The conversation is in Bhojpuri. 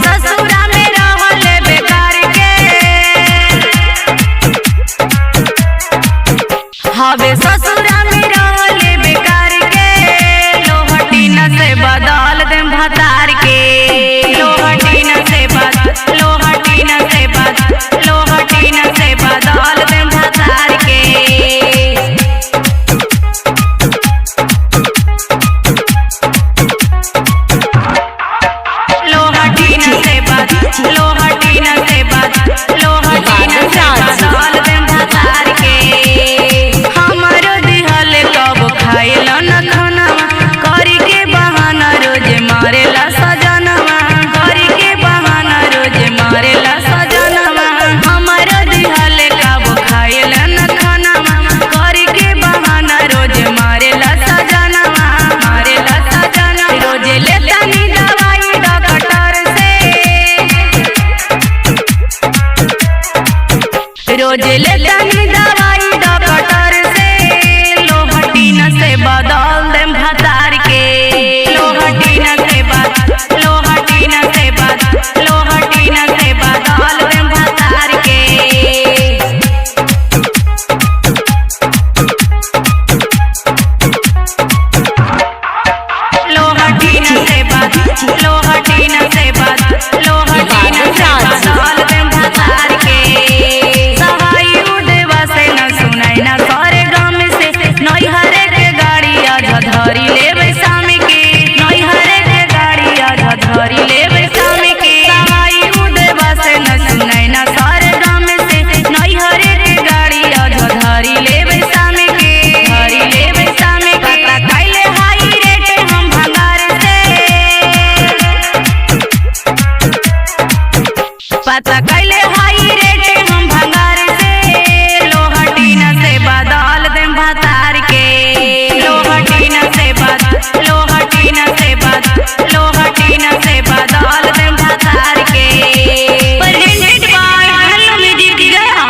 ससुरा में रहले बेकार के, हवे ससुरा में रहले बेकार के, लोहटीन से बदल दे भतार के, लोहटीन से बदल दे भतार के। लोहटीन से बदल दे भतार के। हमरो दिहल कब खाइल न खानवा, करी के बहाना रोज मारेला सजनवा, करी के बहाना रोज मारेला सजनवा। हमरो दिहल कब खाइल न खानवा, करी के बहाना रोज मारेला सजनवा, मारेला सजनवा। रोज लेतानी दवाई डॉक्टर से, रोज ले